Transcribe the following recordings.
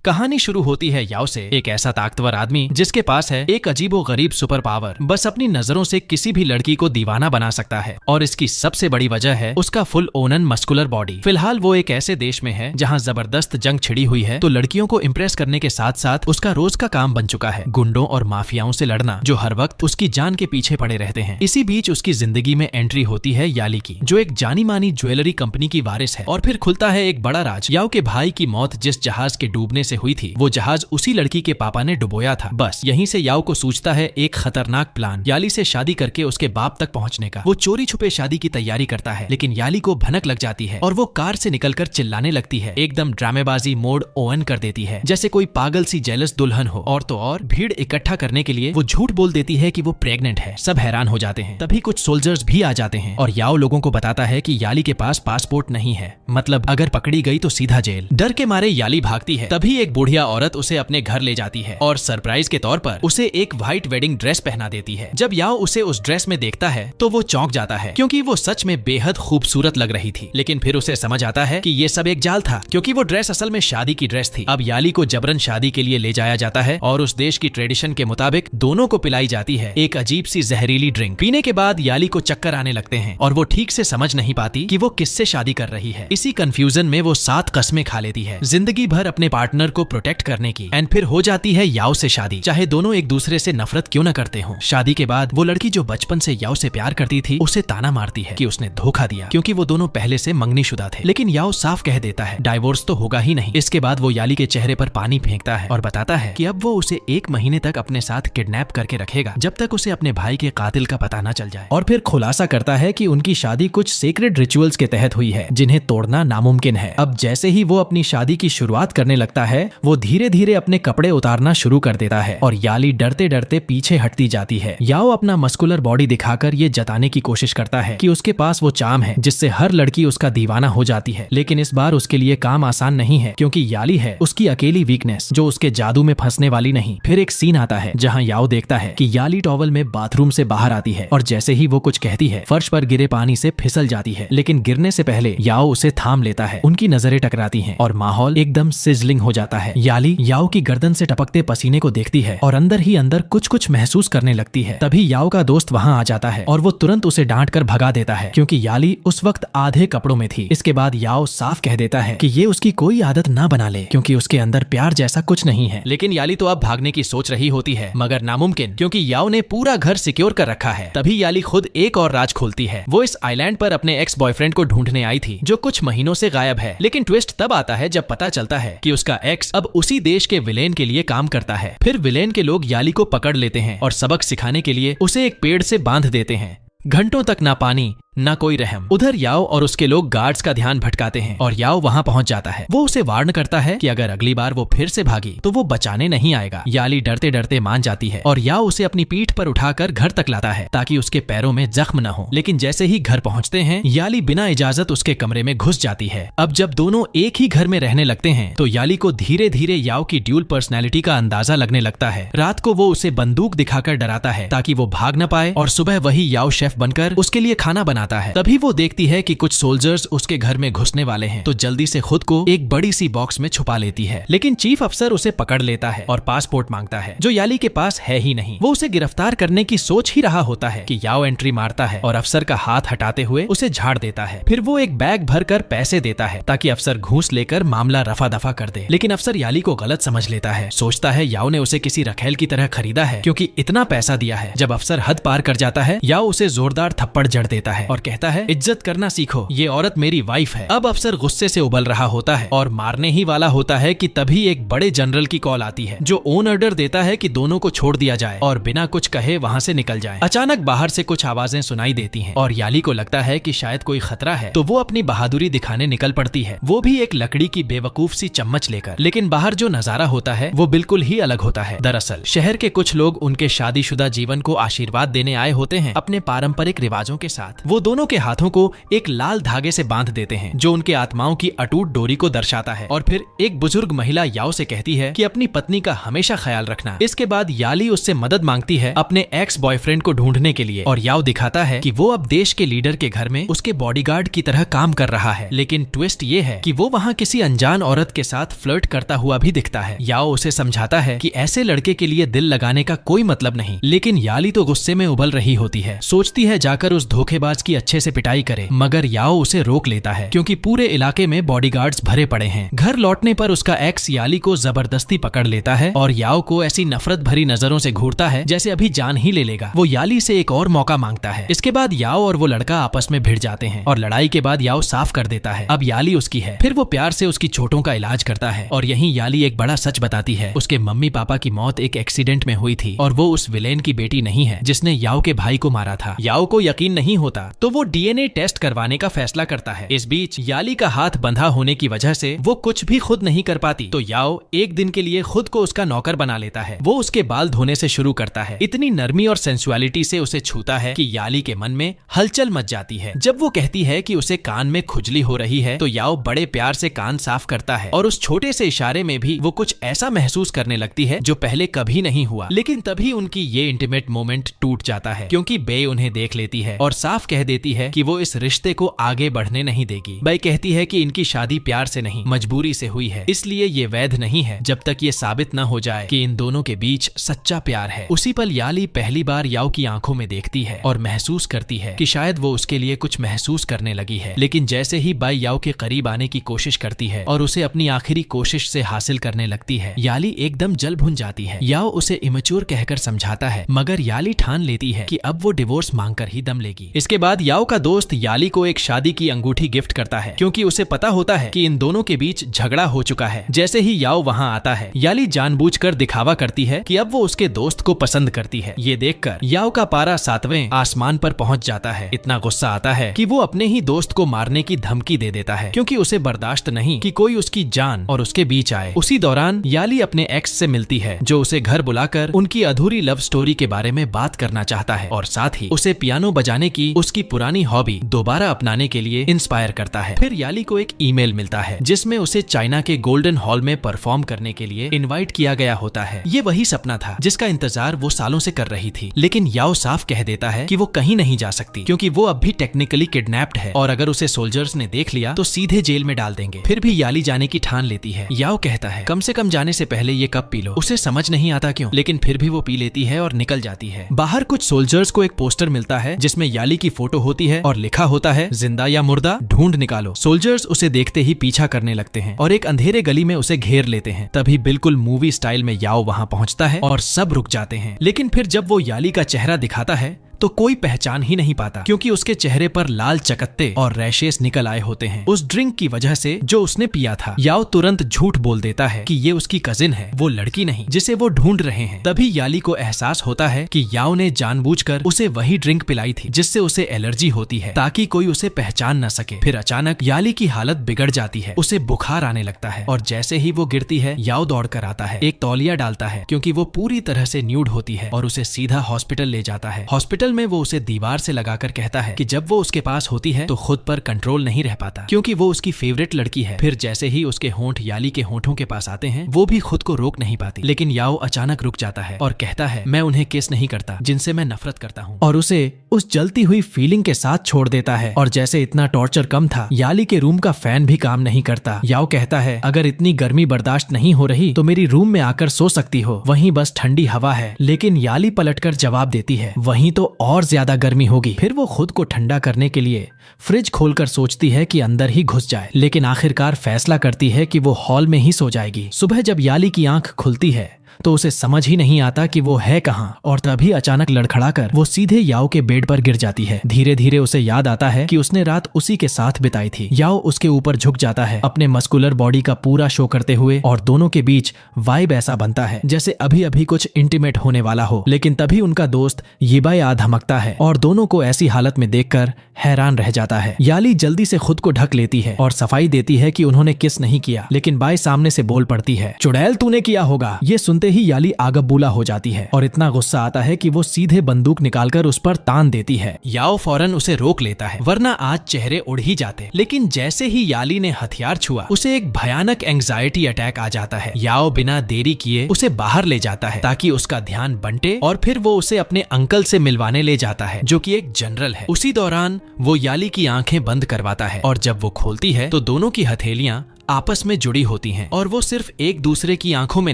कहानी शुरू होती है याओ से, एक ऐसा ताकतवर आदमी जिसके पास है एक अजीबोगरीब सुपर पावर। बस अपनी नजरों से किसी भी लड़की को दीवाना बना सकता है और इसकी सबसे बड़ी वजह है उसका फुल ओनन मस्कुलर बॉडी। फिलहाल वो एक ऐसे देश में है जहाँ जबरदस्त जंग छिड़ी हुई है, तो लड़कियों को इम्प्रेस करने के साथ साथ उसका रोज का काम बन चुका है गुंडों और माफियाओं से लड़ना, जो हर वक्त उसकी जान के पीछे पड़े रहते हैं। इसी बीच उसकी जिंदगी में एंट्री होती है याली की, जो एक जानी मानी ज्वेलरी कंपनी की वारिस है। और फिर खुलता है एक बड़ा राज। याओ के भाई की मौत जिस जहाज के डूबने से हुई थी, वो जहाज उसी लड़की के पापा ने डुबोया था। बस यहीं से याओ को सूझता है एक खतरनाक प्लान, याली से शादी करके उसके बाप तक पहुंचने का। वो चोरी छुपे शादी की तैयारी करता है, लेकिन याली को भनक लग जाती है और वो कार से निकलकर चिल्लाने लगती है। एकदम ड्रामेबाजी मोड ओन कर देती है, जैसे कोई पागल सी जेलस दुल्हन हो। और तो और भीड़ इकट्ठा करने के लिए वो झूठ बोल देती है कि वो प्रेग्नेंट है। सब हैरान हो जाते हैं। तभी कुछ सोल्जर्स भी आ जाते हैं और याओ लोगों को बताता है कि याली के पास पासपोर्ट नहीं है, मतलब अगर पकड़ी गई तो सीधा जेल। डर के मारे याली भागती है। तभी एक बुढ़िया औरत उसे अपने घर ले जाती है और सरप्राइज के तौर पर उसे एक व्हाइट वेडिंग ड्रेस पहना देती है। जब याओ उसे उस ड्रेस में देखता है तो वो चौंक जाता है, क्योंकि वो सच में बेहद खूबसूरत लग रही थी। लेकिन फिर उसे समझ आता है कि ये सब एक जाल था, क्योंकि वो ड्रेस असल में शादी की ड्रेस थी। अब याली को जबरन शादी के लिए ले जाया जाता है और उस देश की ट्रेडिशन के मुताबिक दोनों को पिलाई जाती है एक अजीब सी जहरीली ड्रिंक। पीने के बाद याली को चक्कर आने लगते हैं और वो ठीक से समझ नहीं पाती कि वो किससे शादी कर रही है। इसी कंफ्यूजन में वो 7 कस्में खा लेती है जिंदगी भर अपने पार्टनर को प्रोटेक्ट करने की। एंड फिर हो जाती है याओ से शादी, चाहे दोनों एक दूसरे से नफरत क्यों न करते हों। शादी के बाद वो लड़की जो बचपन से याओ से प्यार करती थी, उसे ताना मारती है कि उसने धोखा दिया, क्योंकि वो दोनों पहले से मंगनीशुदा थे। लेकिन याओ साफ कह देता है डाइवोर्स तो होगा ही नहीं। इसके बाद वो याली के चेहरे पर पानी फेंकता है और बताता है कि अब वो उसे 1 महीने तक अपने साथ किडनैप करके रखेगा, जब तक उसे अपने भाई के कातिल का पता न चल जाए। और फिर खुलासा करता है कि उनकी शादी कुछ सीक्रेट रिचुअल्स के तहत हुई है, जिन्हें तोड़ना नामुमकिन है। अब जैसे ही वो अपनी शादी की शुरुआत करने लगता है, वो धीरे धीरे अपने कपड़े उतारना शुरू कर देता है और याली डरते डरते पीछे हटती जाती है। याओ अपना मस्कुलर बॉडी दिखाकर ये जताने की कोशिश करता है कि उसके पास वो चार्म है जिससे हर लड़की उसका दीवाना हो जाती है। लेकिन इस बार उसके लिए काम आसान नहीं है, क्योंकि याली है उसकी अकेली वीकनेस, जो उसके जादू में फंसने वाली नहीं। फिर एक सीन आता है जहाँ याओ देखता है कि याली टॉवल में बाथरूम से बाहर आती है और जैसे ही वो कुछ कहती है, फर्श पर गिरे पानी से फिसल जाती है। लेकिन गिरने से पहले याओ उसे थाम लेता है। उनकी नजरें टकराती हैं और माहौल एकदम सिजलिंग हो जाता है। याली याओ की गर्दन से टपकते पसीने को देखती है और अंदर ही अंदर कुछ महसूस करने लगती है। तभी याओ का दोस्त वहाँ आ जाता है और वो तुरंत उसे डांट कर भगा देता है, क्योंकि याली उस वक्त आधे कपड़ों में थी। इसके बाद याओ साफ कह देता है कि ये उसकी कोई आदत ना बना ले, क्योंकि उसके अंदर प्यार जैसा कुछ नहीं है। लेकिन याली तो अब भागने की सोच रही होती है, मगर नामुमकिन, क्योंकि याओ ने पूरा घर सिक्योर कर रखा है। तभी याली खुद एक और राज खोलती है। वो इस आइलैंड पर अपने एक्स बॉयफ्रेंड को ढूंढने आई थी, जो कुछ महीनों से गायब है। लेकिन ट्विस्ट तब आता है जब पता चलता है कि उसका एक्स अब उसी देश के विलेन के लिए काम करता है। फिर विलेन के लोग याली को पकड़ लेते हैं और सबक सिखाने के लिए उसे एक पेड़ से बांध देते हैं। घंटों तक ना पानी ना कोई रहम। उधर याओ और उसके लोग गार्ड्स का ध्यान भटकाते हैं और याओ वहाँ पहुँच जाता है। वो उसे वार्न करता है कि अगर अगली बार वो फिर से भागी तो वो बचाने नहीं आएगा। याली डरते डरते मान जाती है और याओ उसे अपनी पीठ पर उठाकर घर तक लाता है, ताकि उसके पैरों में जख्म न हो। लेकिन जैसे ही घर पहुँचते हैं, याली बिना इजाजत उसके कमरे में घुस जाती है। अब जब दोनों एक ही घर में रहने लगते हैं, तो याली को धीरे धीरे याओ की ड्यूल पर्सनैलिटी का अंदाजा लगने लगता है। रात को वो उसे बंदूक दिखाकर डराता है ताकि वो भाग न पाए, और सुबह वही याओ शेफ बनकर उसके लिए खाना बनाता है। तभी वो देखती है कि कुछ सोल्जर्स उसके घर में घुसने वाले हैं, तो जल्दी से खुद को एक बड़ी सी बॉक्स में छुपा लेती है। लेकिन चीफ अफसर उसे पकड़ लेता है और पासपोर्ट मांगता है, जो याली के पास है ही नहीं। वो उसे गिरफ्तार करने की सोच ही रहा होता है कि याओ एंट्री मारता है और अफसर का हाथ हटाते हुए उसे झाड़ देता है। फिर वो एक बैग भरकर पैसे देता है ताकि अफसर घूस लेकर मामला रफा दफा कर दे। लेकिन अफसर याली को गलत समझ लेता है, सोचता है याओ ने उसे किसी रखेल की तरह खरीदा है, क्योंकि इतना पैसा दिया है। जब अफसर हद पार कर जाता है, याओ उसे जोरदार थप्पड़ जड़ देता है और कहता है इज्जत करना सीखो, ये औरत मेरी वाइफ है। अब अफसर गुस्से से उबल रहा होता है और मारने ही वाला होता है कि तभी एक बड़े जनरल की कॉल आती है, जो ऑन ऑर्डर देता है कि दोनों को छोड़ दिया जाए और बिना कुछ कहे वहाँ से निकल जाए। अचानक बाहर से कुछ आवाजें सुनाई देती हैं और याली को लगता है कि शायद कोई खतरा है, तो वो अपनी बहादुरी दिखाने निकल पड़ती है, वो भी एक लकड़ी की बेवकूफ सी चम्मच लेकर। लेकिन बाहर जो नजारा होता है वो बिल्कुल ही अलग होता है। दरअसल शहर के कुछ लोग उनके शादीशुदा जीवन को आशीर्वाद देने आए होते हैं अपने पारंपरिक रिवाजों के साथ। वो दोनों के हाथों को एक लाल धागे से बांध देते हैं जो उनके आत्माओं की अटूट डोरी को दर्शाता है। और फिर एक बुजुर्ग महिला याओ से कहती है कि अपनी पत्नी का हमेशा ख्याल रखना। इसके बाद याली उससे मदद मांगती है अपने एक्स बॉयफ्रेंड को ढूंढने के लिए और याओ दिखाता है कि वो अब देश के लीडर के घर में उसके बॉडीगार्ड की तरह काम कर रहा है। लेकिन ट्विस्ट ये है कि वो वहाँ किसी अनजान औरत के साथ फ्लर्ट करता हुआ भी दिखता है। याओ उसे समझाता है कि ऐसे लड़के के लिए दिल लगाने का कोई मतलब नहीं, लेकिन याली तो गुस्से में उबल रही होती है। सोचती है जाकर उस धोखेबाज की अच्छे से पिटाई करे, मगर याओ उसे रोक लेता है क्योंकि पूरे इलाके में बॉडीगार्ड्स भरे पड़े हैं। घर लौटने पर उसका एक्स याली को जबरदस्ती पकड़ लेता है और याओ को ऐसी नफरत भरी नजरों से घूरता है जैसे अभी जान ही ले लेगा। वो याली से एक और मौका मांगता है। इसके बाद याओ और वो लड़का आपस में भिड़ जाते हैं और लड़ाई के बाद याओ साफ कर देता है अब याली उसकी है। फिर वो प्यार से उसकी चोटों का इलाज करता है और यहीं याली एक बड़ा सच बताती है। उसके मम्मी पापा की मौत एक एक्सीडेंट में हुई थी और वो उस विलेन की बेटी नहीं है जिसने याओ के भाई को मारा था। याओ को यकीन नहीं होता तो वो डीएनए टेस्ट करवाने का फैसला करता है। इस बीच याली का हाथ बंधा होने की वजह से वो कुछ भी खुद नहीं कर पाती, तो याओ एक दिन के लिए खुद को उसका नौकर बना लेता है। वो उसके बाल धोने से शुरू करता है। इतनी नरमी और सेंसुअलिटी से उसे छूता है कि याली के मन में हलचल मच जाती है। जब वो कहती है कि उसे कान में खुजली हो रही है तो याओ बड़े प्यार से कान साफ करता है और उस छोटे से इशारे में भी वो कुछ ऐसा महसूस करने लगती है जो पहले कभी नहीं हुआ। लेकिन तभी उनकी ये इंटीमेट मोमेंट टूट जाता है क्योंकि बे उन्हें देख लेती है और साफ कह देती है कि वो इस रिश्ते को आगे बढ़ने नहीं देगी। बे कहती है कि इनकी शादी प्यार से नहीं मजबूरी से हुई है, इसलिए ये वैध नहीं है जब तक ये साबित न हो जाए कि इन दोनों के बीच सच्चा प्यार है। उसी पल याली पहली बार याओ की आंखों में देखती है और महसूस करती है कि शायद वो उसके लिए कुछ महसूस करने लगी है। लेकिन जैसे ही बाई याओ के करीब आने की कोशिश करती है और उसे अपनी आखिरी कोशिश से हासिल करने लगती है, याली एकदम जल भुन जाती है। याओ उसे इमेच्योर कहकर समझाता है, मगर याली ठान लेती है कि अब वो डिवोर्स मांगकर ही दम लेगी। इसके बाद याओ का दोस्त याली को एक शादी की अंगूठी गिफ्ट करता है क्योंकि उसे पता होता है कि इन दोनों के बीच झगड़ा हो चुका है। जैसे ही याओ वहां आता है, याली जानबूझकर दिखावा करती है कि अब वो उसके दोस्त को पसंद करती है। ये देखकर याओ का पारा 7वें आसमान पर पहुंच जाता है। इतना गुस्सा आता है कि वो अपने ही दोस्त को मारने की धमकी दे देता है क्योंकि उसे बर्दाश्त नहीं कि कोई उसकी जान और उसके बीच आए। उसी दौरान याली अपने एक्स से मिलती है जो उसे घर बुलाकर उनकी अधूरी लव स्टोरी के बारे में बात करना चाहता है और साथ ही उसे पियानो बजाने की उसकी पुरानी हॉबी दोबारा अपनाने के लिए इंस्पायर करता है। फिर याली को एक ईमेल मिलता है जिसमें उसे चाइना के गोल्डन हॉल में परफॉर्म करने के लिए इनवाइट किया गया होता है। ये वही सपना था जिसका इंतजार वो सालों से कर रही थी, लेकिन याओ साफ कह देता है कि वो कहीं नहीं जा सकती क्योंकि वो अब भी टेक्निकली किडनैप्ड है और अगर उसे सोल्जर्स ने देख लिया तो सीधे जेल में डाल देंगे। फिर भी याली जाने की ठान लेती है। याओ कहता है कम से कम जाने से पहले ये कप पी लो। उसे समझ नहीं आता क्यों, लेकिन फिर भी वो पी लेती है और निकल जाती है। बाहर कुछ सोल्जर्स को एक पोस्टर मिलता है जिसमें याली की फोटो होती है और लिखा होता है जिंदा या मुर्दा ढूंढ निकालो। सोल्जर्स उसे देखते ही पीछा करने लगते हैं और एक अंधेरे गली में उसे घेर लेते हैं। तभी बिल्कुल मूवी स्टाइल में याओ वहां पहुंचता है और सब रुक जाते हैं। लेकिन फिर जब वो याली का चेहरा दिखाता है तो कोई पहचान ही नहीं पाता क्योंकि उसके चेहरे पर लाल चकत्ते और रैशेस निकल आए होते हैं उस ड्रिंक की वजह से जो उसने पिया था। याओ तुरंत झूठ बोल देता है कि ये उसकी कजिन है, वो लड़की नहीं जिसे वो ढूंढ रहे हैं। तभी याली को एहसास होता है कि याओ ने जानबूझकर उसे वही ड्रिंक पिलाई थी जिससे उसे एलर्जी होती है ताकि कोई उसे पहचान न सके। फिर अचानक याली की हालत बिगड़ जाती है, उसे बुखार आने लगता है और जैसे ही वो गिरती है याओ दौड़कर आता है, एक तौलिया डालता है क्योंकि वो पूरी तरह से न्यूड होती है और उसे सीधा हॉस्पिटल ले जाता है। हॉस्पिटल में वो उसे दीवार से लगाकर कहता है कि जब वो उसके पास होती है तो खुद पर कंट्रोल नहीं रह पाता क्योंकि वो उसकी फेवरेट लड़की है। फिर जैसे ही उसके होंठ याली के होंठों के पास आते हैं वो भी खुद को रोक नहीं पाती, लेकिन याओ अचानक रुक जाता है और कहता है मैं उन्हें किस नहीं करता जिनसे मैं नफरत करता हूँ, और उसे उस जलती हुई फीलिंग के साथ छोड़ देता है। और जैसे इतना टॉर्चर कम था, याली के रूम का फैन भी काम नहीं करता। याओ कहता है अगर इतनी गर्मी बर्दाश्त नहीं हो रही तो मेरी रूम में आकर सो सकती हो, वहीं बस ठंडी हवा है। लेकिन याली पलटकर जवाब देती है वहीं तो और ज्यादा गर्मी होगी। फिर वो खुद को ठंडा करने के लिए फ्रिज खोलकर सोचती है कि अंदर ही घुस जाए, लेकिन आखिरकार फैसला करती है कि वो हॉल में ही सो जाएगी। सुबह जब याली की आंख खुलती है तो उसे समझ ही नहीं आता कि वो है कहाँ, और तभी अचानक लड़खड़ाकर वो सीधे याओ के बेड पर गिर जाती है। धीरे धीरे उसे याद आता है कि उसने रात उसी के साथ बिताई थी। याओ उसके ऊपर झुक जाता है अपने मस्कुलर बॉडी का पूरा शो करते हुए और दोनों के बीच वाइब ऐसा बनता है जैसे अभी अभी कुछ इंटीमेट होने वाला हो। लेकिन तभी उनका दोस्त येबाई आ धमकता है और दोनों को ऐसी हालत में देखकर हैरान रह जाता है। याली जल्दी से खुद को ढक लेती है और सफाई देती है कि उन्होंने किस नहीं किया, लेकिन बाई सामने से बोल पड़ती है चुड़ैल तूने किया होगा। ये सुनते सुनते ही याली आगबूला हो जाती है और इतना गुस्सा आता है कि वो सीधे बंदूक निकालकर उस पर तान देती है। याओ फौरन उसे रोक लेता है, वरना आज चेहरे उड़ ही जाते। लेकिन जैसे ही याली ने हथियार छुआ, उसे एक भयानक एंग्जाइटी अटैक आ जाता है। याओ बिना देरी किए उसे बाहर ले जाता है ताकि उसका ध्यान बंटे और फिर वो उसे अपने अंकल से मिलवाने ले जाता है, जो कि एक जनरल है। उसी दौरान वो याली की आंखें बंद करवाता है और जब वो खोलती है तो दोनों की हथेलियां आपस में जुड़ी होती हैं और वो सिर्फ एक दूसरे की आंखों में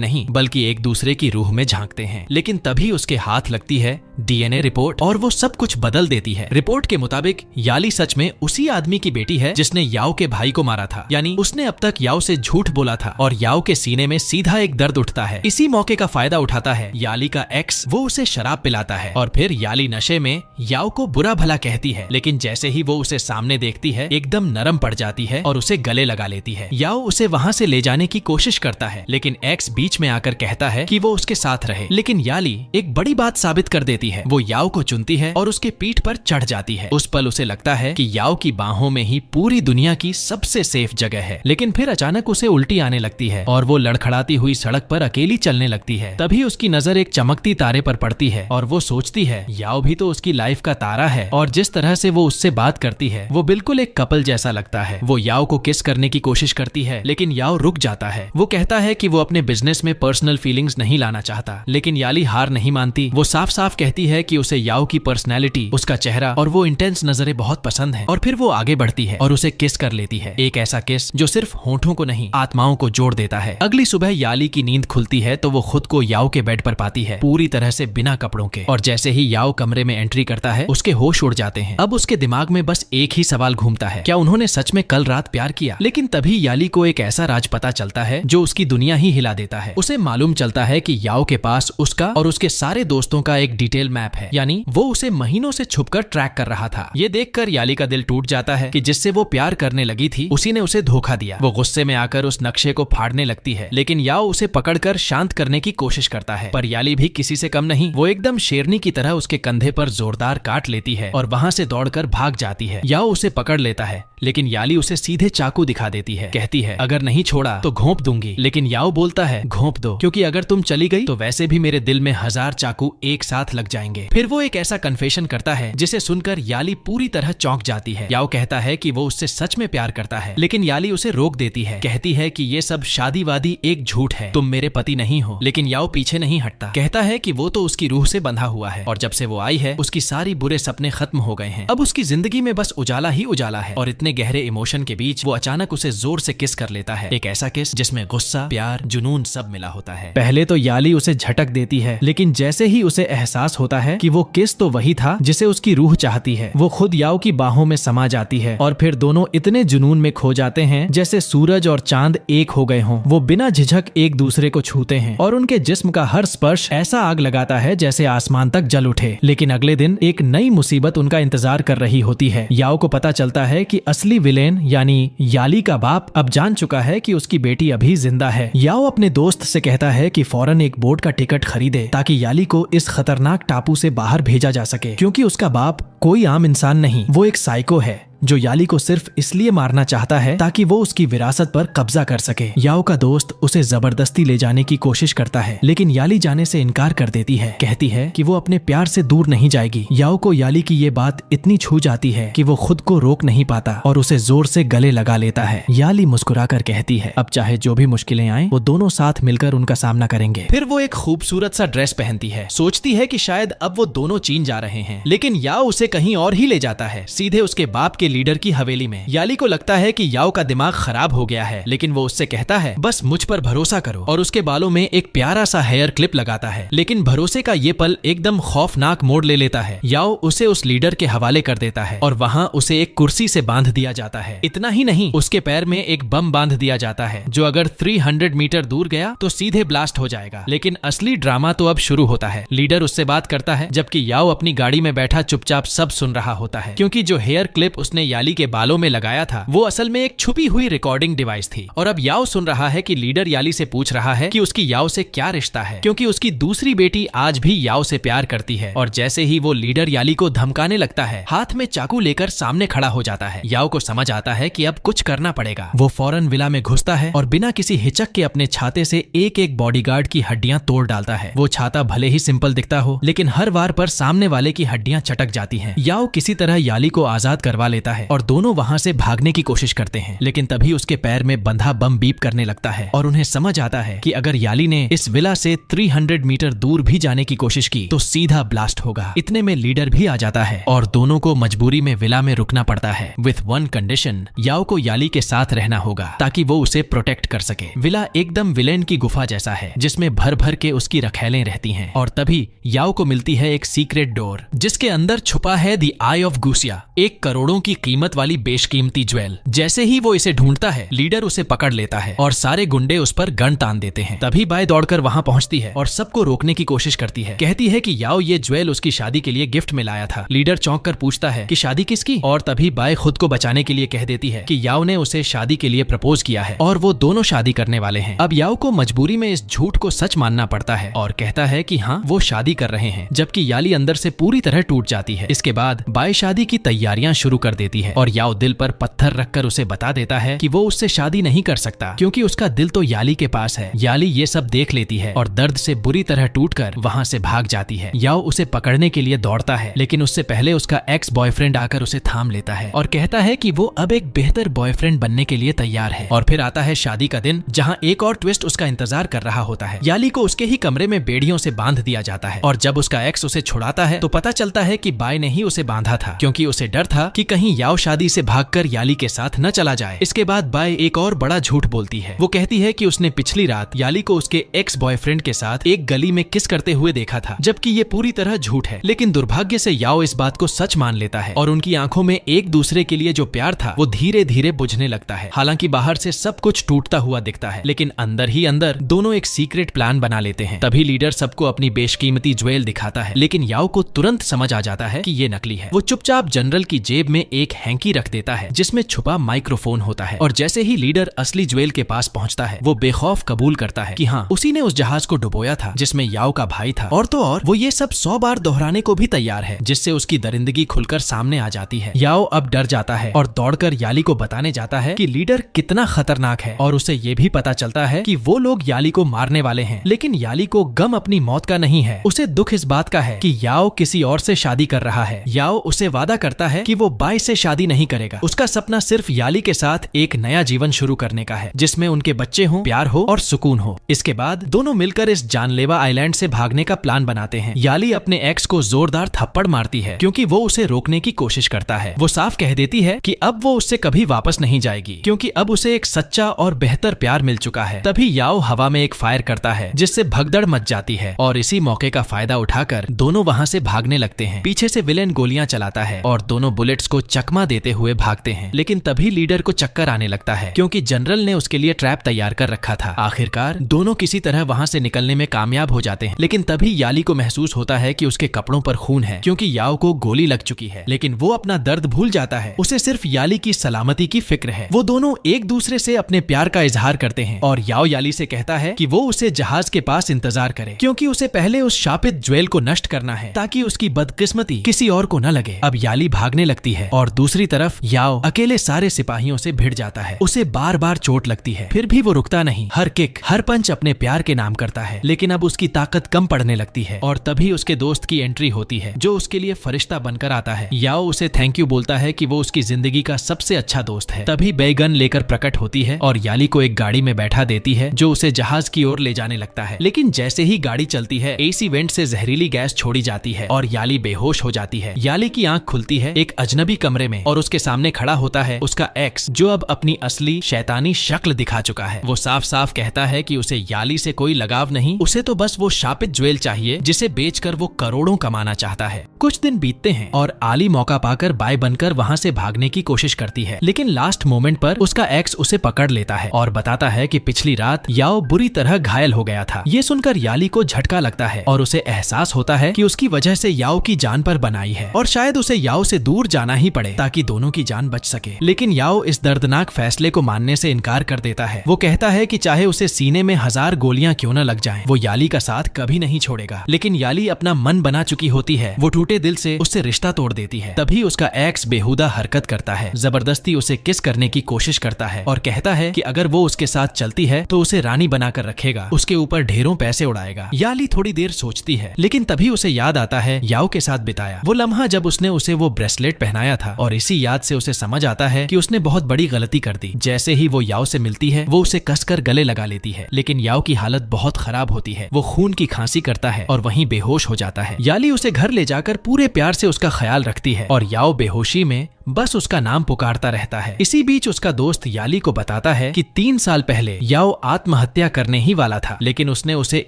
नहीं बल्कि एक दूसरे की रूह में झांकते हैं। लेकिन तभी उसके हाथ लगती है डीएनए रिपोर्ट और वो सब कुछ बदल देती है। रिपोर्ट के मुताबिक याली सच में उसी आदमी की बेटी है जिसने याओ के भाई को मारा था, यानी उसने अब तक याओ से झूठ बोला था और याओ के सीने में सीधा एक दर्द उठता है। इसी मौके का फायदा उठाता है याली का एक्स, वो उसे शराब पिलाता है और फिर याली नशे में याओ को बुरा भला कहती है, लेकिन जैसे ही वो उसे सामने देखती है एकदम नरम पड़ जाती है और उसे गले लगा लेती है। याओ उसे वहां से ले जाने की कोशिश करता है, लेकिन एक्स बीच में आकर कहता है कि वो उसके साथ रहे। लेकिन याली एक बड़ी बात साबित कर देती है, वो याओ को चुनती है और उसके पीठ पर चढ़ जाती है। उस पल उसे लगता है कि याओ की बाहों में ही पूरी दुनिया की सबसे सेफ जगह है। लेकिन फिर अचानक उसे उल्टी आने लगती है और वो लड़खड़ाती हुई सड़क पर अकेली चलने लगती है। तभी उसकी नजर एक चमकती तारे पर पड़ती है और वो सोचती है याओ भी तो उसकी लाइफ का तारा है और जिस तरह से वो उससे बात करती है वो बिल्कुल एक कपल जैसा लगता है। वो याओ को किस करने की कोशिश करती है, लेकिन याओ रुक जाता है। वो कहता है कि वो अपने बिजनेस में पर्सनल फीलिंग्स नहीं लाना चाहता, लेकिन याली हार नहीं मानती। वो साफ साफ कहती है कि उसे याओ की पर्सनैलिटी, उसका चेहरा और वो इंटेंस नजरें बहुत पसंद है और फिर वो आगे बढ़ती है और उसे किस कर लेती है। एक ऐसा किस जो सिर्फ होठों को नहीं आत्माओं को जोड़ देता है। अगली सुबह याली की नींद खुलती है तो वो खुद को याओ के बेड पर पाती है, पूरी तरह से बिना कपड़ों के। और जैसे ही याओ कमरे में एंट्री करता है उसके होश उड़ जाते हैं। अब उसके दिमाग में बस एक ही सवाल घूमता है, क्या उन्होंने सच में कल रात प्यार किया? लेकिन तभी याली को एक ऐसा राज पता चलता है जो उसकी दुनिया ही हिला देता है। उसे मालूम चलता है कि याओ के पास उसका और उसके सारे दोस्तों का एक डिटेल मैप है, यानी वो उसे महीनों से छुपकर ट्रैक कर रहा था। ये देखकर याली का दिल टूट जाता है कि जिससे वो प्यार करने लगी थी उसी ने उसे धोखा दिया। वो गुस्से में आकर उस नक्शे को फाड़ने लगती है, लेकिन याओ उसे पकड़कर शांत करने की कोशिश करता है। पर याली भी किसी से कम नहीं, वो एकदम शेरनी की तरह उसके कंधे पर जोरदार काट लेती है और वहां से दौड़कर भाग जाती है। याओ उसे पकड़ लेता है, लेकिन याली उसे सीधे चाकू दिखा देती है। कहती है अगर नहीं छोड़ा तो घोंप दूंगी। लेकिन याओ बोलता है घोंप दो, क्योंकि अगर तुम चली गई तो वैसे भी मेरे दिल में 1000 चाकू एक साथ लग जाएंगे। फिर वो एक ऐसा कन्फेशन करता है जिसे सुनकर याली पूरी तरह चौंक जाती है। याओ कहता है कि वो उससे सच में प्यार करता है, लेकिन याली उसे रोक देती है। कहती है कि ये सब शादीवादी एक झूठ है, तुम मेरे पति नहीं हो। लेकिन याओ पीछे नहीं हटता, कहता है कि वो तो उसकी रूह से बंधा हुआ है और जब से वो आई है उसकी सारी बुरे सपने खत्म हो गए हैं। अब उसकी जिंदगी में बस उजाला ही उजाला है। और इतने गहरे इमोशन के बीच वो अचानक उसे जोर से किस कर लेता है, एक ऐसा किस जिसमें गुस्सा, प्यार, जुनून सब मिला होता है। पहले तो याली उसे झटक देती है, लेकिन जैसे ही उसे एहसास होता है कि वो किस तो वही था जिसे उसकी रूह चाहती है, वो खुद याओ की बाहों में समा जाती है और फिर दोनों इतने जुनून में खो जाते हैं जैसे सूरज और चांद एक हो गए हों। वो बिना झिझक एक दूसरे को छूते हैं और उनके जिस्म का हर स्पर्श ऐसा आग लगाता है जैसे आसमान तक जल उठे। लेकिन अगले दिन एक नई मुसीबत उनका इंतजार कर रही होती है। याओ को पता चलता है कि असली विलेन यानी याली का बाप अब जान चुका है कि उसकी बेटी अभी जिंदा है। याओ अपने दोस्त से कहता है कि फौरन एक बोट का टिकट खरीदे ताकि याली को इस खतरनाक टापू से बाहर भेजा जा सके, क्योंकि उसका बाप कोई आम इंसान नहीं, वो एक साइको है जो याली को सिर्फ इसलिए मारना चाहता है ताकि वो उसकी विरासत पर कब्जा कर सके। याओ का दोस्त उसे जबरदस्ती ले जाने की कोशिश करता है, लेकिन याली जाने से इनकार कर देती है। कहती है कि वो अपने प्यार से दूर नहीं जाएगी। याओ को याली की ये बात इतनी छू जाती है कि वो खुद को रोक नहीं पाता और उसे जोर से गले लगा लेता है। याली मुस्कुराकर कहती है अब चाहे जो भी मुश्किलें आए वो दोनों साथ मिलकर उनका सामना करेंगे। फिर वो एक खूबसूरत सा ड्रेस पहनती है, सोचती है कि शायद अब वो दोनों चीन जा रहे हैं, लेकिन याओ उसे कहीं और ही ले जाता है, सीधे उसके बाप के लीडर की हवेली में। याली को लगता है कि याओ का दिमाग खराब हो गया है, लेकिन वो उससे कहता है बस मुझ पर भरोसा करो और उसके बालों में एक प्यारा सा हेयर क्लिप लगाता है। लेकिन भरोसे का ये पल एकदम खौफनाक मोड़ ले लेता है। याओ उसे उस लीडर के हवाले कर देता है और वहाँ उसे एक कुर्सी से बांध दिया जाता है। इतना ही नहीं, उसके पैर में एक बम बांध दिया जाता है जो अगर 300 मीटर दूर गया तो सीधे ब्लास्ट हो जाएगा। लेकिन असली ड्रामा तो अब शुरू होता है। लीडर उससे बात करता है जबकि याओ अपनी गाड़ी में बैठा चुपचाप सब सुन रहा होता है, क्योंकि जो हेयर क्लिप उसने उसने याली के बालों में लगाया था वो असल में एक छुपी हुई रिकॉर्डिंग डिवाइस थी। और अब याओ सुन रहा है कि लीडर याली से पूछ रहा है कि उसकी याओ से क्या रिश्ता है, क्योंकि उसकी दूसरी बेटी आज भी याओ से प्यार करती है। और जैसे ही वो लीडर याली को धमकाने लगता है, हाथ में चाकू लेकर सामने खड़ा हो जाता है। याओ को समझ आता है कि अब कुछ करना पड़ेगा। वो फौरन विला में घुसता है और बिना किसी हिचक के अपने छाते से एक एक बॉडीगार्ड की हड्डियां तोड़ डालता है। वो छाता भले ही सिंपल दिखता हो, लेकिन हर वार पर सामने वाले की हड्डियां चटक जाती हैं। याओ किसी तरह याली को आजाद करवा लेता है और दोनों वहां से भागने की कोशिश करते हैं, लेकिन तभी उसके पैर में बंधा बम बीप करने लगता है और उन्हें समझ आता है कि अगर याली ने इस विला से 300 मीटर दूर भी जाने की कोशिश की तो सीधा ब्लास्ट होगा। इतने में लीडर भी आ जाता है और दोनों को मजबूरी में विला में रुकना पड़ता है, विथ वन कंडीशन, याओ को याली के साथ रहना होगा ताकि वो उसे प्रोटेक्ट कर सके। विला एकदम विलेन की गुफा जैसा है जिसमें भर भर के उसकी रखैलें रहती हैं। और तभी याओ को मिलती है एक सीक्रेट डोर जिसके अंदर छुपा है द आई ऑफ गुसिया, एक करोड़ों की कीमत वाली बेशकीमती ज्वेल। जैसे ही वो इसे ढूंढता है, लीडर उसे पकड़ लेता है और सारे गुंडे उस पर गन तान देते हैं। तभी बाय दौड़कर वहां पहुंचती है और सबको रोकने की कोशिश करती है। कहती है कि याओ ये ज्वेल उसकी शादी के लिए गिफ्ट में लाया था। लीडर चौंक कर पूछता है कि शादी किसकी, और तभी बाय खुद को बचाने के लिए कह देती है कि याओ ने उसे शादी के लिए प्रपोज किया है और वो दोनों शादी करने वाले हैं। अब याओ को मजबूरी में इस झूठ को सच मानना पड़ता है और कहता है कि हाँ वो शादी कर रहे हैं, जबकि याली अंदर से पूरी तरह टूट जाती है। इसके बाद बाय शादी की तैयारियां शुरू कर देती है और याओ दिल पर पत्थर रखकर उसे बता देता है कि वो उससे शादी नहीं कर सकता क्योंकि उसका दिल तो याली के पास है। याली ये सब देख लेती है और दर्द से बुरी तरह टूटकर वहां से भाग जाती है। याओ उसे पकड़ने के लिए दौड़ता है, लेकिन उससे पहले उसका एक्स बॉयफ्रेंड आकर उसे थाम लेता है और कहता है कि वो अब एक बेहतर बॉयफ्रेंड बनने के लिए तैयार है। और फिर आता है शादी का दिन, जहां एक और ट्विस्ट उसका इंतजार कर रहा होता है। याली को उसके ही कमरे में बेड़ियों से बांध दिया जाता है और जब उसका एक्स उसे छुड़ाता है तो पता चलता है कि बाय ने ही उसे बांधा था, क्योंकि उसे डर था कि कहीं याओ शादी से भागकर याली के साथ न चला जाए। इसके बाद बाय एक और बड़ा झूठ बोलती है। वो कहती है कि उसने पिछली रात याली को उसके एक्स बॉयफ्रेंड के साथ एक गली में किस करते हुए देखा था, जबकि ये पूरी तरह झूठ है। लेकिन दुर्भाग्य से याओ इस बात को सच मान लेता है और उनकी आंखों में एक दूसरे के लिए जो प्यार था वो धीरे धीरे बुझने लगता है। हालांकि बाहर से सब कुछ टूटता हुआ दिखता है, लेकिन अंदर ही अंदर दोनों एक सीक्रेट प्लान बना लेते हैं। तभी लीडर सबको अपनी बेशकीमती ज्वेल दिखाता है, लेकिन याओ को तुरंत समझ आ जाता है कि ये नकली है। वो चुपचाप जनरल की जेब में एक हैंकी रख देता है जिसमें छुपा माइक्रोफोन होता है और जैसे ही लीडर असली ज्वेल के पास पहुंचता है, वो बेखौफ कबूल करता है कि हाँ उसी ने उस जहाज को डुबोया था जिसमें याओ का भाई था। और तो और वो ये सब 100 बार दोहराने को भी तैयार है, जिससे उसकी दरिंदगी खुलकर सामने आ जाती है। याओ अब डर जाता है और दौड़कर याली को बताने जाता है कि लीडर कितना खतरनाक है और उसे ये भी पता चलता है कि वो लोग याली को मारने वाले हैं। लेकिन याली को गम अपनी मौत का नहीं है, उसे दुख इस बात का है कि याओ किसी और से शादी कर रहा है। याओ उसे वादा करता है कि वो बाय से शादी नहीं करेगा। उसका सपना सिर्फ याली के साथ एक नया जीवन शुरू करने का है, जिसमें उनके बच्चे हों, प्यार हो और सुकून हो। इसके बाद दोनों मिलकर इस जानलेवा आइलैंड से भागने का प्लान बनाते हैं। याली अपने एक्स को जोरदार थप्पड़ मारती है क्योंकि वो उसे रोकने की कोशिश करता है। वो साफ कह देती है कि अब वो उससे कभी वापस नहीं जाएगी क्योंकि अब उसे एक सच्चा और बेहतर प्यार मिल चुका है। तभी याओ हवा में एक फायर करता है जिससे भगदड़ मच जाती है और इसी मौके का फायदा उठाकर दोनों वहां से भागने लगते हैं। पीछे से विलेन गोलियां चलाता है और दोनों बुलेट्स को चकमा देते हुए भागते हैं, लेकिन तभी लीडर को चक्कर आने लगता है क्योंकि जनरल ने उसके लिए ट्रैप तैयार कर रखा था। आखिरकार दोनों किसी तरह वहां से निकलने में कामयाब हो जाते हैं, लेकिन तभी याली को महसूस होता है कि उसके कपड़ों पर खून है क्योंकि याओ को गोली लग चुकी है। लेकिन वो अपना दर्द भूल जाता है, उसे सिर्फ याली की सलामती की फिक्र है। वो दोनों एक दूसरे से अपने प्यार का इजहार करते हैं और याओ याली से कहता है कि वो उसे जहाज के पास इंतजार करे क्योंकि उसे पहले उस शापित ज्वेल को नष्ट करना है ताकि उसकी बदकिस्मती किसी और को न लगे। अब याली भागने लगती है और दूसरी तरफ याओ अकेले सारे सिपाहियों से भिड़ जाता है। उसे बार बार चोट लगती है, फिर भी वो रुकता नहीं। हर किक, हर पंच अपने प्यार के नाम करता है, लेकिन अब उसकी ताकत कम पड़ने लगती है और तभी उसके दोस्त की एंट्री होती है जो उसके लिए फरिश्ता बनकर आता है। याओ उसे थैंक यू बोलता है कि वो उसकी जिंदगी का सबसे अच्छा दोस्त है। तभी बैगन लेकर प्रकट होती है और याली को एक गाड़ी में बैठा देती है जो उसे जहाज की ओर ले जाने लगता है। लेकिन जैसे ही गाड़ी चलती है, एसी वेंट से जहरीली गैस छोड़ी जाती है और याली बेहोश हो जाती है। याली की आंख खुलती है एक अजनबी कमरे में और उसके सामने खड़ा होता है उसका एक्स, जो अब अपनी असली शैतानी शक्ल दिखा चुका है। वो साफ साफ कहता है कि उसे याली से कोई लगाव नहीं, उसे तो बस वो शापित ज्वेल चाहिए जिसे बेचकर वो करोड़ों कमाना चाहता है। कुछ दिन बीतते हैं और आली मौका पाकर बाय बनकर वहां से भागने की कोशिश करती है, लेकिन लास्ट मोमेंट पर उसका एक्स उसे पकड़ लेता है और बताता है कि पिछली रात याओ बुरी तरह घायल हो गया था। ये सुनकर याली को झटका लगता है और उसे एहसास होता है कि उसकी वजह से याओ की जान पर बनाई है और शायद उसे याओ से दूर जाना ही पड़ेगा। पड़े ताकि दोनों की जान बच सके। लेकिन याओ इस दर्दनाक फैसले को मानने से इनकार कर देता है। वो कहता है कि चाहे उसे सीने में 1000 गोलियां क्यों न लग जाएं, वो याली का साथ कभी नहीं छोड़ेगा। लेकिन याली अपना मन बना चुकी होती है। वो टूटे दिल से उससे रिश्ता तोड़ देती है। तभी उसका एक्स बेहुदा हरकत करता है, जबरदस्ती उसे किस करने की कोशिश करता है और कहता है कि अगर वो उसके साथ चलती है तो उसे रानी बनाकर रखेगा, उसके ऊपर ढेरों पैसे उड़ाएगा। याली थोड़ी देर सोचती है, लेकिन तभी उसे याद आता है याओ के साथ बिताया वो लम्हा जब उसने उसे वो ब्रेसलेट पहनाया था, और इसी याद से उसे समझ आता है कि उसने बहुत बड़ी गलती कर दी। जैसे ही वो याओ से मिलती है वो उसे कसकर गले लगा लेती है, लेकिन याओ की हालत बहुत खराब होती है। वो खून की खांसी करता है और वहीं बेहोश हो जाता है। याली उसे घर ले जाकर पूरे प्यार से उसका ख्याल रखती है और याओ बेहोशी में बस उसका नाम पुकारता रहता है। इसी बीच उसका दोस्त याली को बताता है कि 3 साल पहले याओ आत्महत्या करने ही वाला था, लेकिन उसने उसे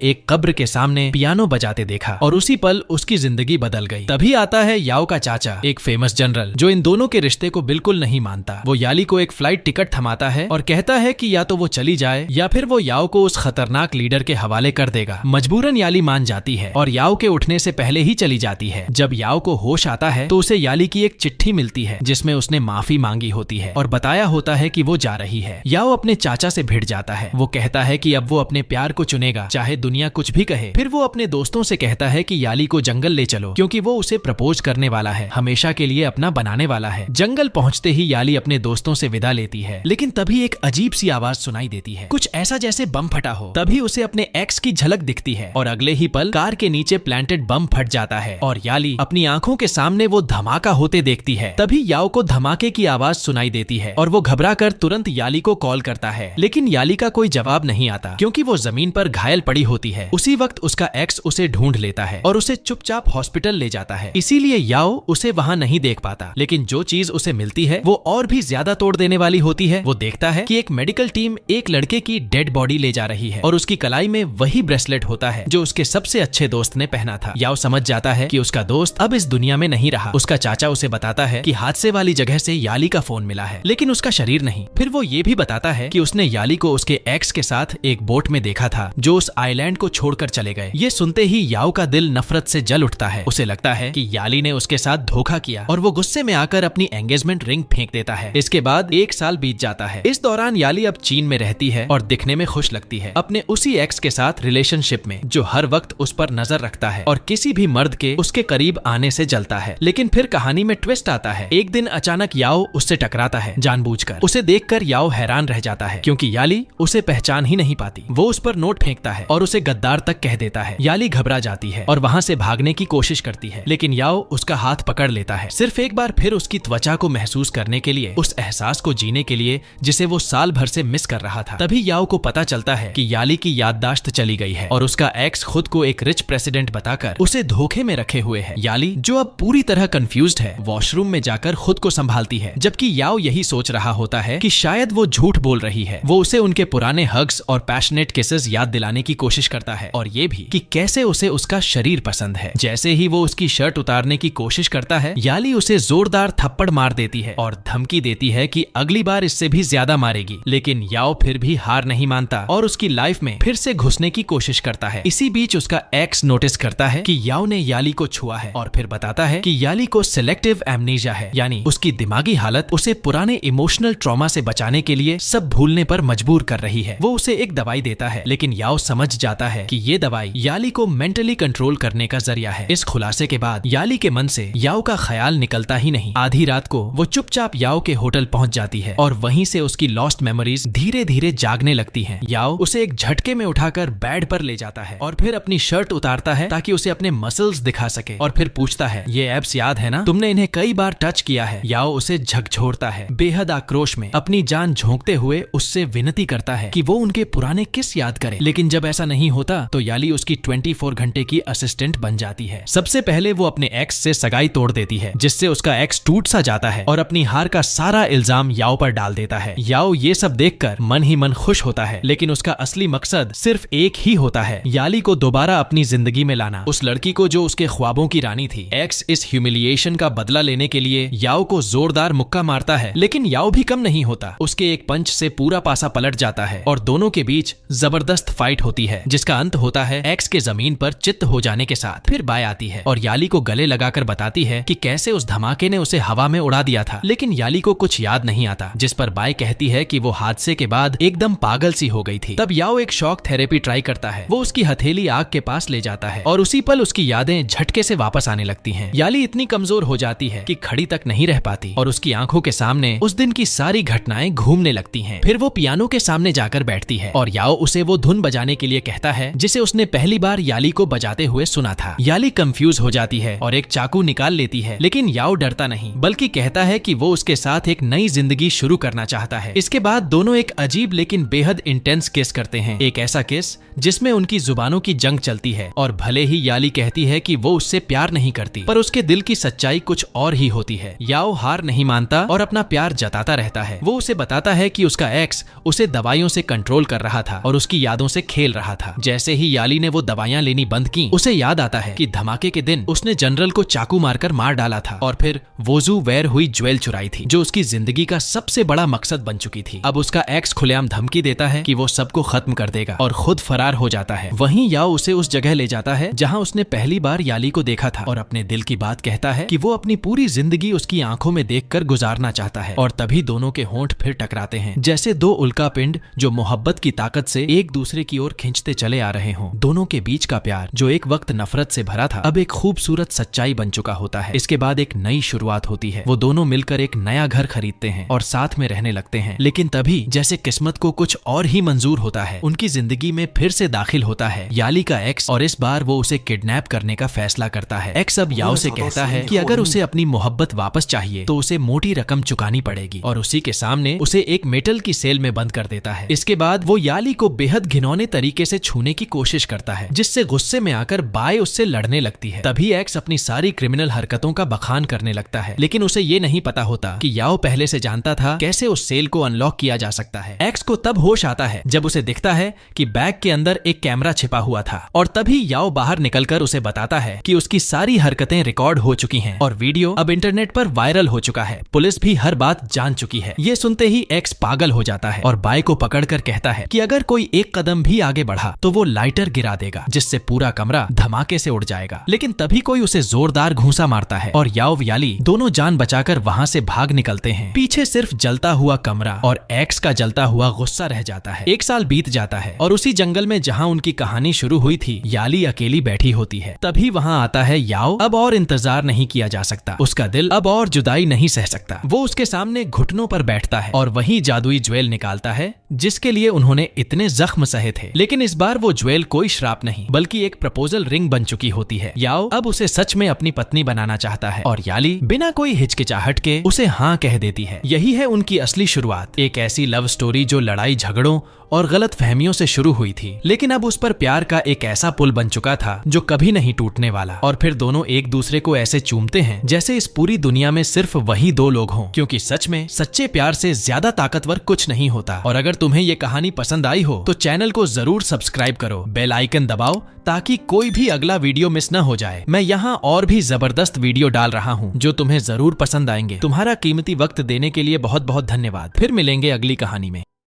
एक कब्र के सामने पियानो बजाते देखा और उसी पल उसकी जिंदगी बदल गई। तभी आता है याओ का चाचा, एक फेमस जनरल, जो इन दोनों के रिश्ते को बिल्कुल नहीं मानता। वो याली को एक फ्लाइट टिकट थमाता है और कहता है कि या तो वो चली जाए या फिर वो याओ को उस खतरनाक लीडर के हवाले कर देगा। मजबूरन याली मान जाती है और याओ के उठने से पहले ही चली जाती है। जब याओ को होश आता है तो उसे याली की एक चिट्ठी मिलती है जिसमें उसने माफी मांगी होती है और बताया होता है कि वो जा रही है। याओ अपने चाचा से भिड़ जाता है। वो कहता है कि अब वो अपने प्यार को चुनेगा, चाहे दुनिया कुछ भी कहे। फिर वो अपने दोस्तों से कहता है कि याली को जंगल ले चलो, क्योंकि वो उसे प्रपोज करने वाला है, हमेशा के लिए अपना बनाने वाला है। जंगल पहुंचते ही याली अपने दोस्तों से विदा लेती है, लेकिन तभी एक अजीब सी आवाज सुनाई देती है, कुछ ऐसा जैसे बम फटा हो। तभी उसे अपने एक्स की झलक दिखती है और अगले ही पल कार के नीचे प्लांटेड बम फट जाता है और याली अपनी आंखों के सामने वो धमाका होते देखती है। तभी याओ को धमाके की आवाज सुनाई देती है और वो घबराकर तुरंत याली को कॉल करता है, लेकिन याली का कोई जवाब नहीं आता क्योंकि वो जमीन पर घायल पड़ी होती है। उसी वक्त उसका एक्स उसे ढूंढ लेता है और उसे चुपचाप हॉस्पिटल ले जाता है। इसीलिए याओ उसे वहां नहीं देख पाता, लेकिन जो चीज उसे मिलती है वो और भी ज्यादा तोड़ देने वाली होती है। वो देखता है कि एक मेडिकल टीम एक लड़के की डेड बॉडी ले जा रही है और उसकी कलाई में वही ब्रेसलेट होता है जो उसके सबसे अच्छे दोस्त ने पहना था। याओ समझ जाता है कि उसका दोस्त अब इस दुनिया में नहीं रहा। उसका चाचा उसे बताता है कि हादसे वाली जगह से याली का फोन मिला है, लेकिन उसका शरीर नहीं। फिर वो ये भी बताता है कि उसने याली को उसके एक्स के साथ एक बोट में देखा था जो उस आइलैंड को छोड़कर चले गए। ये सुनते ही याओ का दिल नफरत से जल उठता है। उसे लगता है कि याली ने उसके साथ धोखा किया और वो गुस्से में आकर अपनी एंगेजमेंट रिंग फेंक देता है। इसके बाद 1 साल बीत जाता है। इस दौरान याली अब चीन में रहती है और दिखने में खुश लगती है, अपने उसी एक्स के साथ रिलेशनशिप में जो हर वक्त उस पर नजर रखता है और किसी भी मर्द के उसके करीब आने से जलता है। लेकिन फिर कहानी में ट्विस्ट आता है। एक दिन अचानक याओ उससे टकराता है जानबूझकर। उसे देखकर याओ हैरान रह जाता है क्योंकि याली उसे पहचान ही नहीं पाती। वो उस पर नोट फेंकता है और उसे गद्दार तक कह देता है। याली घबरा जाती है और वहां से भागने की कोशिश करती है, लेकिन याओ उसका हाथ पकड़ लेता है, सिर्फ एक बार फिर उसकी त्वचा को महसूस करने के लिए, उस एहसास को जीने के लिए जिसे वो साल भर से मिस कर रहा था। तभी याओ को पता चलता है कि याली की याददाश्त चली गई है और उसका एक्स खुद को एक रिच प्रेसिडेंट बताकर उसे धोखे में रखे हुए है। याली, जो अब पूरी तरह कंफ्यूज्ड है, वॉशरूम में जाकर खुद को संभालती है, जबकि याओ यही सोच रहा होता है कि शायद वो झूठ बोल रही है। वो उसे उनके पुराने हग्स और पैशनेट किसेस याद दिलाने की कोशिश करता है और ये भी कि कैसे उसे उसका शरीर पसंद है। जैसे ही वो उसकी शर्ट उतारने की कोशिश करता है, याली उसे जोरदार थप्पड़ मार देती है और धमकी देती है कि अगली बार इससे भी ज्यादा मारेगी। लेकिन याओ फिर भी हार नहीं मानता और उसकी लाइफ में फिर से घुसने की कोशिश करता है। इसी बीच उसका एक्स नोटिस करता है कि याओ ने याली को छुआ है और फिर बताता है कि याली को सिलेक्टिव एमनीजिया है, यानी उसकी दिमागी हालत उसे पुराने इमोशनल ट्रॉमा से बचाने के लिए सब भूलने पर मजबूर कर रही है। वो उसे एक दवाई देता है, लेकिन याओ समझ जाता है कि ये दवाई याली को मेंटली कंट्रोल करने का जरिया है। इस खुलासे के बाद याली के मन से याओ का ख्याल निकलता ही नहीं। आधी रात को वो चुपचाप याओ के होटल पहुंच जाती है और वहीं से उसकी लॉस्ट मेमोरीज धीरे धीरे जागने लगती हैं। याओ उसे एक झटके में उठाकर बेड पर ले जाता है और फिर अपनी शर्ट उतारता है ताकि उसे अपने मसल्स दिखा सके और फिर पूछता है, ये एब्स याद है ना, तुमने इन्हें कई बार टच किया है। याओ उसे झकझोरता है, बेहद आक्रोश में अपनी जान झोंकते हुए उससे विनती करता है कि वो उनके पुराने किस याद करे। लेकिन जब ऐसा नहीं होता तो याली उसकी 24 घंटे की असिस्टेंट बन जाती है। सबसे पहले वो अपने एक्स से सगाई तोड़ देती है, जिससे उसका एक्स टूट सा जाता है और अपनी हार का सारा इल्जाम याओ पर डाल देता है। याओ ये सब देखकर मन ही मन खुश होता है, लेकिन उसका असली मकसद सिर्फ एक ही होता है, याली को दोबारा अपनी जिंदगी में लाना, उस लड़की को जो उसके ख्वाबों की रानी थी। एक्स इस ह्यूमिलिएशन का बदला लेने के लिए याओ को जोरदार मुक्का मारता है, लेकिन याओ भी कम नहीं होता। उसके एक पंच से पूरा पासा पलट जाता है और दोनों के बीच जबरदस्त फाइट होती है, जिसका अंत होता है एक्स के जमीन पर चित्त हो जाने के साथ। फिर बाय आती है और याली को गले लगाकर बताती है कि कैसे उस धमाके ने उसे हवा में उड़ा दिया था, लेकिन याली को कुछ याद नहीं आता। जिस पर बाय कहती है कि वो हादसे के बाद एकदम पागल सी हो गई थी। तब याओ एक शॉक थेरेपी ट्राई करता है। वो उसकी हथेली आग के पास ले जाता है और उसी पल उसकी यादें झटके से वापस आने लगती हैं। याली इतनी कमजोर हो जाती है कि खड़ी तक नहीं रह पाती और उसकी आंखों के सामने उस दिन की सारी घटनाएं घूमने लगती हैं। फिर वो पियानो के सामने जाकर बैठती है और याओ उसे वो धुन बजाने के लिए कहता है जिसे उसने पहली बार याली को बजाते हुए सुना था। याली कंफ्यूज हो जाती है और एक चाकू निकाल लेती है, लेकिन याओ डरता नहीं बल्कि कहता है कि वो उसके साथ एक नई जिंदगी शुरू करना चाहता है। इसके बाद दोनों एक अजीब लेकिन बेहद इंटेंस किस करते हैं, एक ऐसा किस जिसमें उनकी जुबानों की जंग चलती है। और भले ही याली कहती है कि वो उससे प्यार नहीं करती, पर उसके दिल की सच्चाई कुछ और ही होती है। याओ हार नहीं मानता और अपना प्यार जताता रहता है। वो उसे बताता है कि उसका एक्स उसे दवाइयों से कंट्रोल कर रहा था और उसकी यादों से खेल रहा था। जैसे ही याली ने वो दवाइयां लेनी बंद की, उसे याद आता है कि धमाके के दिन उसने जनरल को चाकू मारकर मार डाला था और फिर वोजू वेयर हुई ज्वेल चुराई थी, जो उसकी जिंदगी का सबसे बड़ा मकसद बन चुकी थी। अब उसका एक्स खुलेआम धमकी देता है कि वो सबको खत्म कर देगा और खुद फरार हो जाता है। वहीं याओ उसे उस जगह ले जाता है जहां उसने पहली बार याली को देखा था और अपने दिल की बात कहता है कि वो अपनी पूरी जिंदगी उसकी आंखों में देखकर गुजारना चाहता है। और तभी दोनों के होंठ फिर टकराते हैं, जैसे दो उल्का पिंड जो मोहब्बत की ताकत से एक दूसरे की ओर खींचते चले आ रहे हों। दोनों के बीच का प्यार जो एक वक्त नफरत से भरा था, अब एक खूबसूरत सच्चाई बन चुका होता है। इसके बाद एक नई शुरुआत होती है। वो दोनों मिलकर एक नया घर खरीदते हैं और साथ में रहने लगते हैं। लेकिन तभी जैसे किस्मत को कुछ और ही मंजूर होता है, उनकी जिंदगी में फिर से दाखिल होता है याली का एक्स और इस बार वो उसे किडनैप करने का फैसला करता है। एक्स अब याओ से कहता है कि अगर उसे अपनी मोहब्बत वापस चाहिए तो उसे मोटी रकम चुकानी पड़ेगी और उसी के सामने उसे एक मेटल की सेल में बंद कर देता है। इसके बाद वो याली को बेहद घिनौने तरीके से छूने की कोशिश करता है, जिससे गुस्से में आकर बाय उससे लड़ने लगती है। तभी एक्स अपनी सारी क्रिमिनल हरकतों का बखान करने लगता है, लेकिन उसे ये नहीं पता होता कि याओ पहले से जानता था कैसे उस सेल को अनलॉक किया जा सकता है। एक्स को तब होश आता है जब उसे दिखता है कि बैग के अंदर एक कैमरा छिपा हुआ था और तभी याओ बाहर निकलकर उसे बताता है कि उसकी सारी हरकतें रिकॉर्ड हो चुकी हैं और वीडियो अब इंटरनेट पर वायरल हो चुका है। पुलिस भी हर बात जान चुकी है। ये सुनते ही एक्स पागल हो जाता है और बाय को पकड़कर कहता है कि अगर कोई एक कदम भी आगे बढ़ा तो वो लाइटर गिरा देगा, जिससे पूरा कमरा धमाके से उड़ जाएगा। लेकिन तभी कोई उसे जोरदार घूंसा मारता है और याओ याली दोनों जान बचाकर वहां से भाग निकलते हैं। पीछे सिर्फ जलता हुआ कमरा और एक्स का जलता हुआ गुस्सा रह जाता है। एक साल बीत जाता है और उसी जंगल में जहां उनकी कहानी शुरू हुई थी, याली अकेली बैठी होती है। तभी वहां आता है याओ। अब और इंतजार नहीं किया जा सकता, उसका दिल अब और जुदाई नहीं सह सकता। वो उसके सामने घुटनों पर बैठता है और वही जादुई ज्वेल निकालता है जिसके लिए उन्होंने इतने जख्म सहे थे। लेकिन इस बार वो ज्वेल कोई श्राप नहीं बल्कि एक प्रपोजल रिंग बन चुकी होती है। याओ अब उसे सच में अपनी पत्नी बनाना चाहता है और याली बिना कोई हिचकिचाहट के उसे हाँ कह देती है। यही है उनकी असली शुरुआत, एक ऐसी लव स्टोरी जो लड़ाई झगड़ों और गलत फहमियों से शुरू हुई थी, लेकिन अब उस पर प्यार का एक ऐसा पुल बन चुका था जो कभी नहीं टूटने वाला। और फिर दोनों एक दूसरे को ऐसे चूमते हैं जैसे इस पूरी दुनिया में सिर्फ वही दो लोग हों, क्योंकि सच में सच्चे प्यार से ज्यादा ताकतवर कुछ नहीं होता। और अगर तुम्हें ये कहानी पसंद आई हो तो चैनल को जरूर सब्सक्राइब करो, बेल आइकन दबाओ ताकि कोई भी अगला वीडियो मिस न हो जाए। मैं यहाँ और भी जबरदस्त वीडियो डाल रहा हूँ जो तुम्हें जरूर पसंद आएंगे। तुम्हारा कीमती वक्त देने के लिए बहुत बहुत धन्यवाद। फिर मिलेंगे अगली कहानी में।